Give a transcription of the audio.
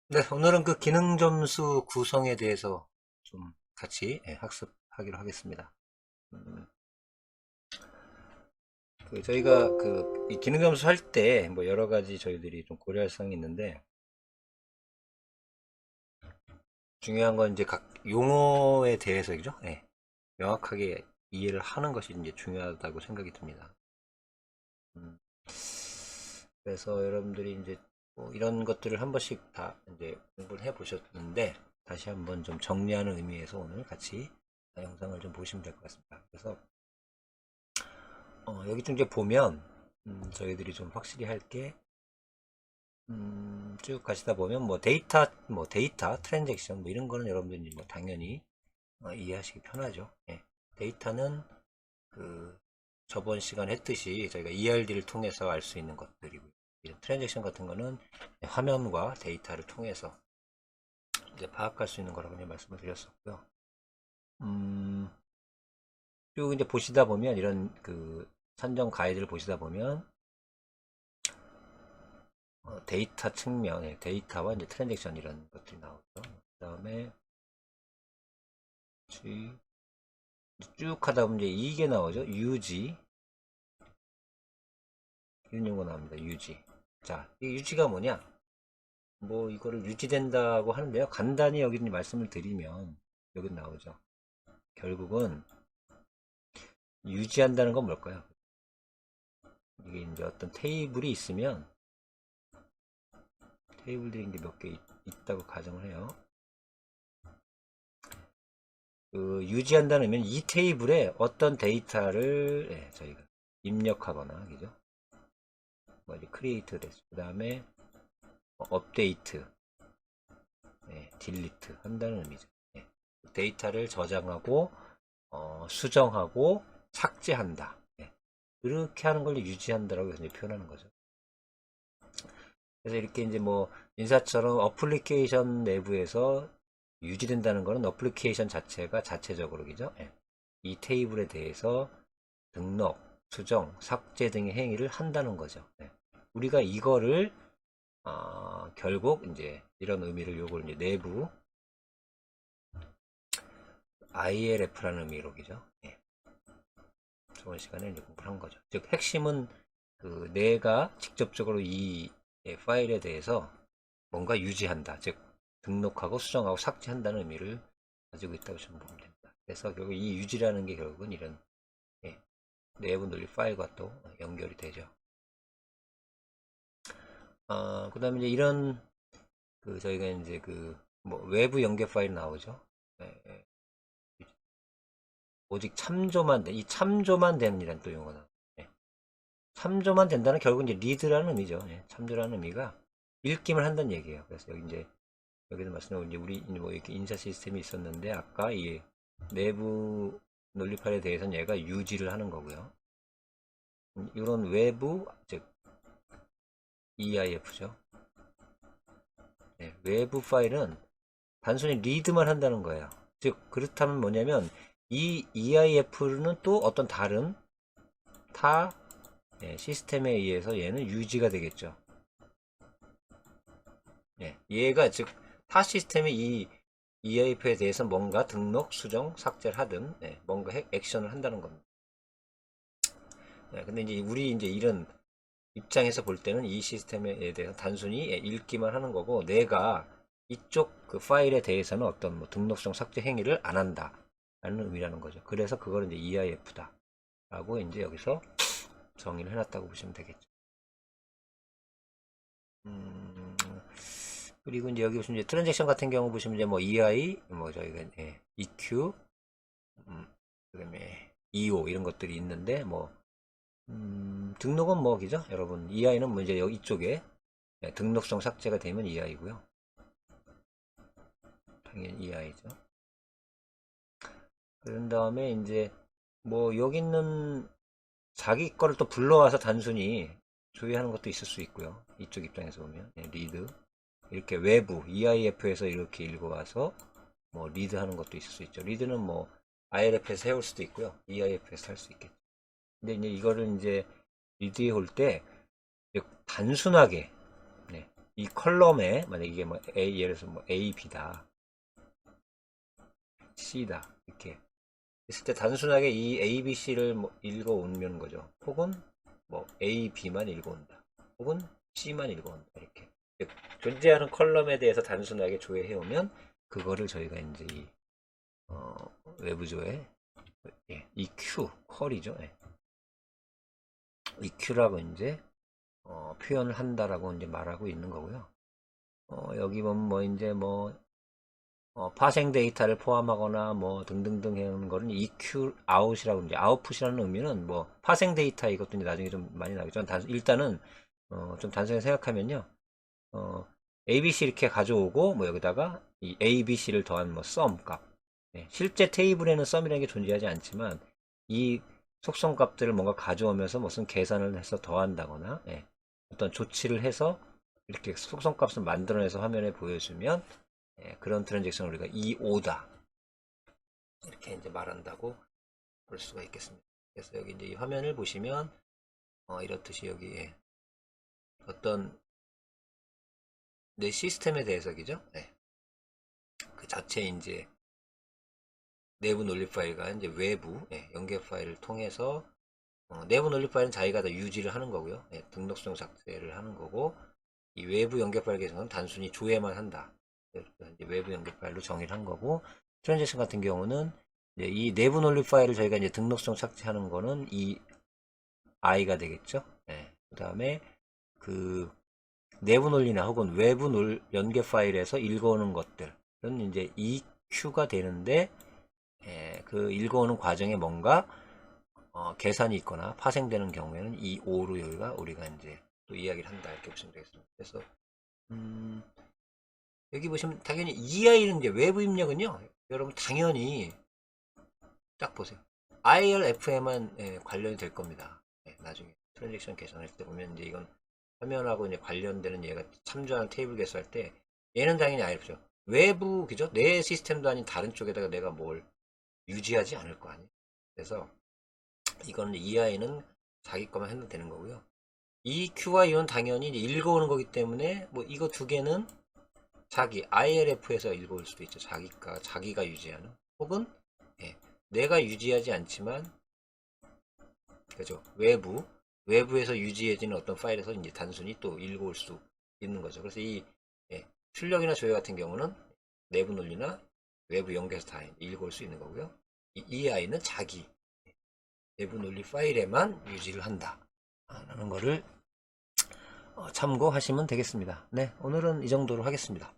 네, 오늘은 그 기능 점수 구성에 대해서 좀 같이 학습하기로 하겠습니다. 음, 저희가 이 기능 점수 할 때 뭐 여러 가지 저희들이 좀 고려할 사항이 있는데 중요한 건 이제 각 용어에 대해서 그죠? 명확하게 이해를 하는 것이 이제 중요하다고 생각이 듭니다. 음, 그래서 여러분들이 이제 뭐 이런 것들을 한 번씩 다 이제 공부를 해 보셨는데 다시 한번 좀 정리하는 의미에서 오늘 같이 영상을 좀 보시면 될 것 같습니다. 그래서 여기 좀 이제 보면 저희들이 좀 확실히 할 게 쭉 가시다 보면 뭐 데이터 트랜잭션 뭐 이런 거는 여러분들이 뭐 당연히 이해하시기 편하죠. 데이터는 그 저번 시간 했듯이 저희가 ERD를 통해서 알 수 있는 것들이고요. 트랜잭션 같은 거는 화면과 데이터를 통해서 이제 파악할 수 있는 거라고 이제 말씀을 드렸었고요. 음, 쭉 이제 보시다 보면 이런 그 산정 가이드를 보시다 보면 데이터 측면, 데이터와 이제 트랜잭션 이런 것들이 나오죠. 그 다음에 쭉 하다 보면 이제 이게 나오죠. 유지 이런 용어 나옵니다. 유지. 자, 이 유지가 뭐냐? 뭐 이거를 유지된다고 하는데요. 간단히 여기 말씀을 드리면 여기 나오죠. 결국은 유지한다는 건 뭘까요? 이게 이제 어떤 테이블이 있으면 테이블들이 이제 몇 개 있다고 가정을 해요. 그 유지한다는 의미는 이 테이블에 어떤 데이터를 저희가 입력하거나 그죠? 뭐 이제 크리에이트 됐어. 그 다음에 업데이트, 딜리트 한다는 의미죠. 데이터를 저장하고 수정하고 삭제한다. 그렇게 하는 걸 유지한다라고 이제 표현하는 거죠. 그래서 이렇게 이제 뭐 인사처럼 어플리케이션 내부에서 유지된다는 거는 어플리케이션 자체가 자체적으로 그죠? 이 테이블에 대해서 등록, 수정, 삭제 등의 행위를 한다는 거죠. 우리가 이거를 결국 이제 이런 의미를 요걸 이제 내부 ILF라는 의미로 그죠? 저번 시간에 이제 공부를 한 거죠. 즉 핵심은 그 내가 직접적으로 이 파일에 대해서 뭔가 유지한다. 즉 등록하고 수정하고 삭제한다는 의미를 가지고 있다고 좀 보면 됩니다. 그래서 결국 이 유지라는 게 결국은 이런 예, 내부 논리 파일과 또 연결이 되죠. 그 다음에 이제 이런 저희가 이제 뭐 외부 연결 파일 나오죠. 예, 예. 오직 이 참조만 되는 이란 또 용어나. 참조만 된다는 결국 이제 리드라는 의미죠. 참조라는 의미가 읽기만 한다는 얘기예요. 그래서 여기 이제 여기서 말씀드린 이제 우리 뭐 이렇게 인사 시스템이 있었는데 아까 이 내부 논리 파일에 대해서는 얘가 유지를 하는 거고요. 이런 외부 즉 EIF죠. 외부 파일은 단순히 리드만 한다는 거예요. 즉 그렇다면 뭐냐면 이 EIF는 또 어떤 다른 타 시스템에 의해서 얘는 유지가 되겠죠. 얘가 즉 타 시스템이 이 EIF에 대해서 뭔가 등록, 수정, 삭제를 하든 뭔가 액션을 한다는 겁니다. 근데 이제 우리 이제 이런 입장에서 볼 때는 이 시스템에 대해서 단순히 읽기만 하는 거고 내가 이쪽 그 파일에 대해서는 어떤 뭐 등록성 삭제 행위를 안 한다 라는 의미라는 거죠. 그래서 그걸 이제 EIF다 라고 이제 여기서 정의를 해놨다고 보시면 되겠죠. 음, 그리고 이제 여기 보시면 이제 트랜잭션 같은 경우 보시면 이제 뭐 EI 뭐 저희가 EQ 그다음에 EO 이런 것들이 있는데 뭐 등록은 뭐 기죠 여러분 EI는 뭐 이제 여기 이쪽에 등록성 삭제가 되면 EI고요. 당연히 EI죠. 그런 다음에 이제 뭐 여기 있는 자기 거를 또 불러와서 단순히 조회하는 것도 있을 수 있고요. 이쪽 입장에서 보면 리드 이렇게 외부 EIF에서 이렇게 읽어와서 뭐 리드 하는 것도 있을 수 있죠. 리드는 뭐 ILF에서 해올 수도 있고요. EIF에서 할 수 있겠죠. 근데 이제 이거를 이제 리드에 올 때 단순하게 이 컬럼에 만약 이게 뭐 A, 예를 들어서 뭐 A, B다, C다 이렇게 있을 때 단순하게 이 A, B, C를 뭐 읽어오는 거죠. 혹은 뭐 A, B만 읽어온다. 혹은 C만 읽어온다. 이렇게 존재하는 컬럼에 대해서 단순하게 조회해오면 그거를 저희가 이제 이 외부 조회 EQ 퀄이죠. EQ라고 이제 표현을 한다라고 이제 말하고 있는 거고요. 여기 보면 뭐 이제 뭐 파생 데이터를 포함하거나 뭐 등등등 하는 거는 EQ 아웃이라고 이제 아웃풋이라는 의미는 뭐 파생 데이터 이것도 이제 나중에 좀 많이 나오겠죠. 일단은 좀 단순히 생각하면요. ABC 이렇게 가져오고 뭐 여기다가 이 ABC를 더한 뭐 sum 값. 실제 테이블에는 sum이라는 게 존재하지 않지만 이 속성 값들을 뭔가 가져오면서 무슨 계산을 해서 더한다거나 어떤 조치를 해서 이렇게 속성 값을 만들어내서 화면에 보여주면 그런 트랜잭션을 우리가 EO다 이렇게 이제 말한다고 볼 수가 있겠습니다. 그래서 여기 이제 이 화면을 보시면 이렇듯이 여기 어떤 내 시스템에 대해서 그죠? 그 자체 이제 내부 논리 파일과 이제 외부 연계 파일을 통해서 내부 논리 파일은 자기가 다 유지를 하는 거고요. 등록성 작成을 하는 거고 이 외부 연계 파일 계정은 단순히 조회만 한다. 이제 외부 연계 파일로 정의를 한 거고 트랜잭션 같은 경우는 이제 이 내부 논리 파일을 저희가 이제 등록성 착취하는 거는 이 i가 되겠죠. 그 다음에 그 내부 논리나 혹은 외부 연계 파일에서 읽어오는 것들은 이제 EQ가 되는데 그 읽어오는 과정에 뭔가 계산이 있거나 파생되는 경우에는 이 O로 여기가 우리가 이제 또 이야기를 한다 이렇게 보시면 되겠습니다. 그래서 여기 보시면 당연히 EI는 이제 외부 입력은요. 여러분 당연히 딱 보세요. IRF에만 관련이 될 겁니다. 나중에 트랜잭션 계산할 때 보면 이제 이건 화면하고 이제 관련되는 얘가 참조하는 테이블 개수할 때 얘는 당연히 IRF죠. 외부 그죠? 내 시스템도 아닌 다른 쪽에다가 내가 뭘 유지하지 않을 거 아니에요. 그래서 이거는 EI는 자기 것만 해도 되는 거고요. EQ와 U는 당연히 이제 읽어오는 거기 때문에 뭐 이거 두 개는 자기 ILF에서 읽어올 수도 있죠. 자기가 유지하는 혹은 내가 유지하지 않지만 그죠? 외부에서 유지해지는 어떤 파일에서 이제 단순히 또 읽어올 수 있는 거죠. 그래서 이 출력이나 조회 같은 경우는 내부 논리나 외부 연계에서 다 읽어올 수 있는 거고요. 이 EI는 자기 내부 논리 파일에만 유지를 한다 라는 거를 참고하시면 되겠습니다. 네, 오늘은 이 정도로 하겠습니다.